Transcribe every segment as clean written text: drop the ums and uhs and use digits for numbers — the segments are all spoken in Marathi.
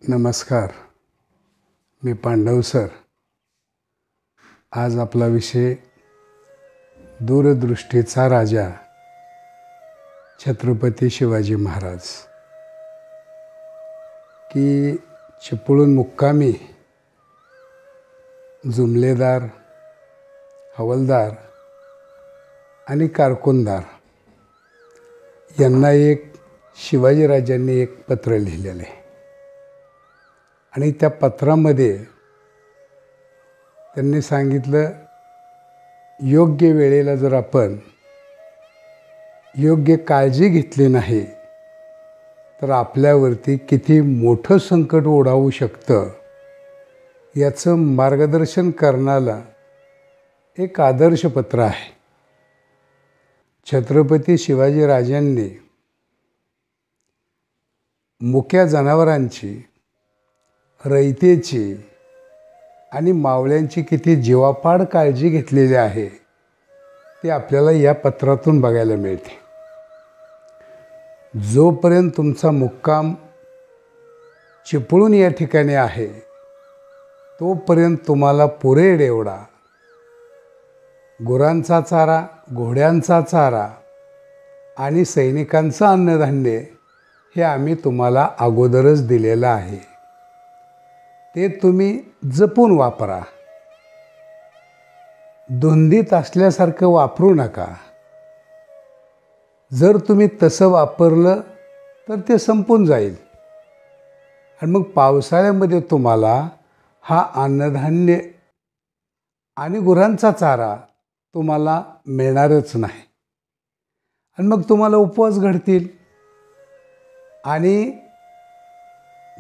नमस्कार. मी पांडव सर. आज आपला विषय दूरदृष्टीचा राजा छत्रपती शिवाजी महाराज की चिपळूण मुक्कामी जुमलेदार, हवालदार आणि कारकुनदार यांना एक शिवाजीराजांनी एक पत्र लिहिलेलं आहे आणि त्या पत्रामध्ये त्यांनी सांगितलं, योग्य वेळेला जर आपण योग्य काळजी घेतली नाही तर आपल्यावरती किती मोठं संकट ओढावू शकतं याचं मार्गदर्शन करणारं एक आदर्श पत्र आहे. छत्रपती शिवाजीराजांनी मुक्या जनावरांची, रयतेची आणि मावळ्यांची किती जीवापाड काळजी घेतलेली आहे ते आपल्याला या पत्रातून बघायला मिळते. जोपर्यंत तुमचा मुक्काम चिपळूण या ठिकाणी आहे तोपर्यंत तुम्हाला पुरेड एवढा गुरांचा चारा, घोड्यांचा चारा आणि सैनिकांचं अन्नधान्य हे आम्ही तुम्हाला अगोदरच दिलेलं आहे. ते तुम्ही जपून वापरा. धुंदीत असल्यासारखं वापरू नका. जर तुम्ही तसं वापरलं तर ते संपून जाईल आणि मग पावसाळ्यामध्ये तुम्हाला हा अन्नधान्य आणि गुरांचा चारा तुम्हाला मिळणारच नाही आणि मग तुम्हाला उपवास घडतील आणि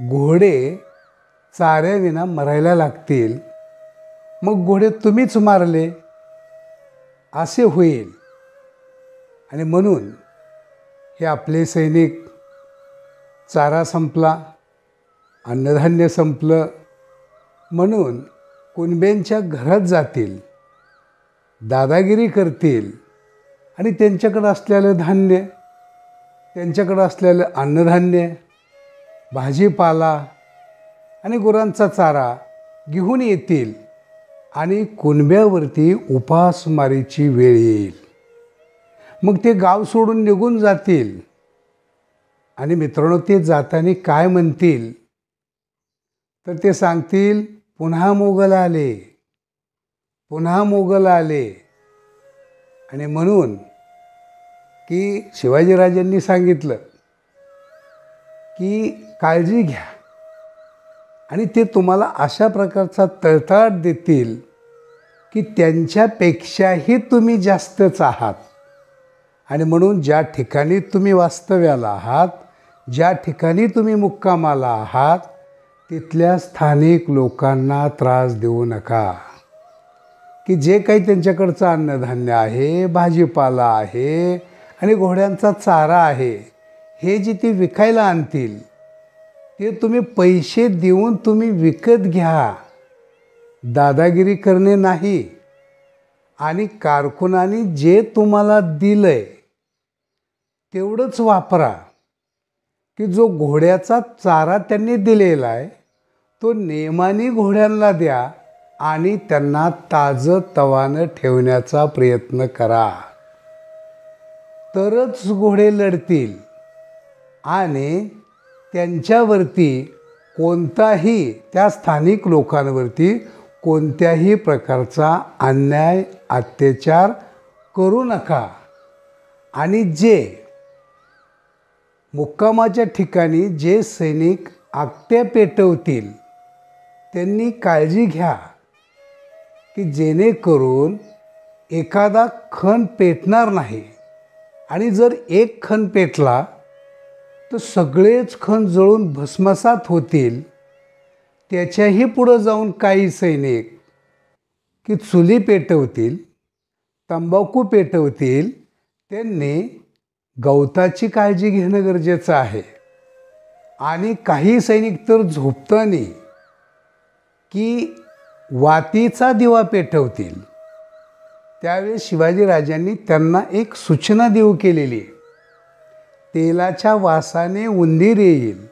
घोडे चाऱ्याविना मरायला लागतील. मग घोडे तुम्हीच मारले असे होईल. आणि म्हणून हे आपले सैनिक, चारा संपला, अन्नधान्य संपलं म्हणून कुणब्यांच्या घरात जातील, दादागिरी करतील आणि त्यांच्याकडं असलेलं धान्य, त्यांच्याकडं असलेलं अन्नधान्य, भाजीपाला आणि गुरांचा चारा घेऊन येतील आणि कुणब्यावरती उपासमारीची वेळ येईल. मग ते गाव सोडून निघून जातील. आणि मित्रांनो, ते जाताना काय म्हणतील तर ते सांगतील, पुन्हा मोगल आले, पुन्हा मोगल आले. आणि म्हणून की शिवाजीराजांनी सांगितलं की काळजी घ्या आणि ते तुम्हाला अशा प्रकारचा तळतळाट देतील की त्यांच्यापेक्षाही तुम्ही जास्तच आहात. आणि म्हणून ज्या ठिकाणी तुम्ही वास्तव्याला आहात, ज्या ठिकाणी तुम्ही मुक्कामाला आहात, तिथल्या स्थानिक लोकांना त्रास देऊ नका. की जे काही त्यांच्याकडचं अन्नधान्य आहे, भाजीपाला आहे आणि घोड्यांचा चारा आहे, हे जे ते विकायला आणतील ते तुम्ही पैसे देऊन तुम्ही विकत घ्या. दादागिरी करणे नाही. आणि कारकुनांनी जे तुम्हाला दिलंय तेवढंच वापरा. की जो घोड्याचा चारा त्यांनी दिलेला आहे तो नेमाने घोड्यांना द्या आणि त्यांना ताजं तवानं ठेवण्याचा प्रयत्न करा. तरच घोडे लढतील आणि त्यांच्यावरती कोणताही, त्या स्थानिक लोकांवरती कोणत्याही प्रकारचा अन्याय, अत्याचार करू नका. आणि जे मुक्कामाच्या ठिकाणी जे सैनिक आकट्या पेटवतील त्यांनी काळजी घ्या की जेणेकरून एखादा खण पेटणार नाही. आणि जर एक खण पेटला तर सगळेच खण जळून भस्मसात होतील. त्याच्याही पुढं जाऊन काही सैनिक की चुली पेटवतील, तंबाखू पेटवतील. त्यांनी गवताची काळजी घेणं गरजेचं आहे. आणि काही सैनिक तर झोपताना की वातीचा दिवा पेटवतील. त्यावेळेस शिवाजीराजांनी त्यांना एक सूचना देऊ केलेली. तेलाच्या वासाने उंदीर येईल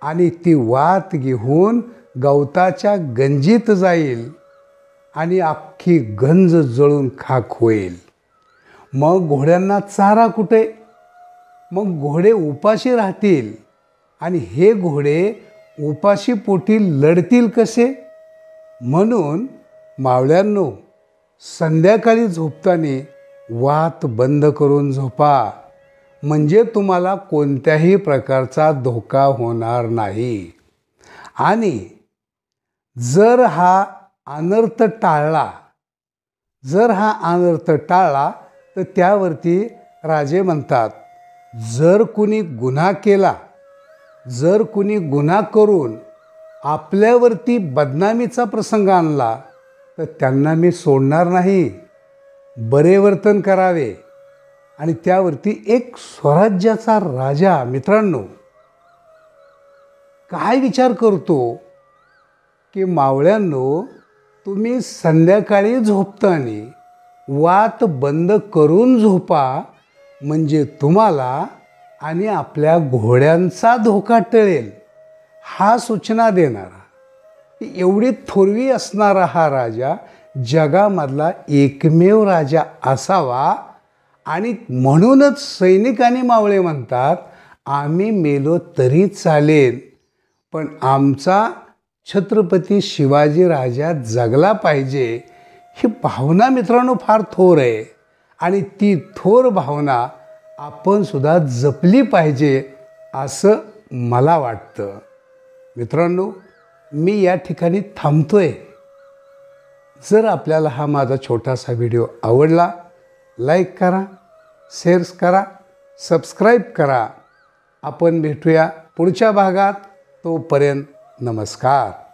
आणि ती वात घेऊन गवताच्या गंजीत जाईल आणि अख्खी गंज जळून खाक होईल. मग घोड्यांना चारा कुठे? मग घोडे उपाशी राहतील आणि हे घोडे उपाशी पोटी लढतील कसे? म्हणून मावळ्यांनो, संध्याकाळी झोपताना वात बंद करून झोपा, म्हणजे तुम्हाला कोणत्याही प्रकारचा धोका होणार नाही. आणि जर हा अनर्थ टाळला तर त्यावरती राजे म्हणतात, जर कुणी गुन्हा केला, जर कुणी गुन्हा करून आपल्यावरती बदनामीचा प्रसंग आणला तर त्यांना मी सोडणार नाही. बरे वर्तन करावे. आणि त्यावरती एक स्वराज्याचा राजा मित्रांनो काय विचार करतो की मावळ्यांनो, तुम्ही संध्याकाळी झोपताना वात बंद करून झोपा, म्हणजे तुम्हाला आणि आपल्या घोड्यांचा धोका टळेल. हा सूचना देणारा, एवढी थोरवी असणारा हा राजा जगामधला एकमेव राजा असावा. आणि म्हणूनच सैनिक आणि मावळे म्हणतात, आम्ही मेलो तरी चालेल, पण आमचा छत्रपती शिवाजी राजा जगला पाहिजे. ही भावना मित्रांनो फार थोर आहे आणि ती थोर भावना आपण सुद्धा जपली पाहिजे असं मला वाटतं. मित्रांनो, मी या ठिकाणी थांबतोय. जर आपल्याला हा माझा छोटासा व्हिडिओ आवडला, लाईक करा, शेअर करा, सबस्क्राईब करा. आपण भेटूया पुढच्या भागात. तोपर्यंत नमस्कार.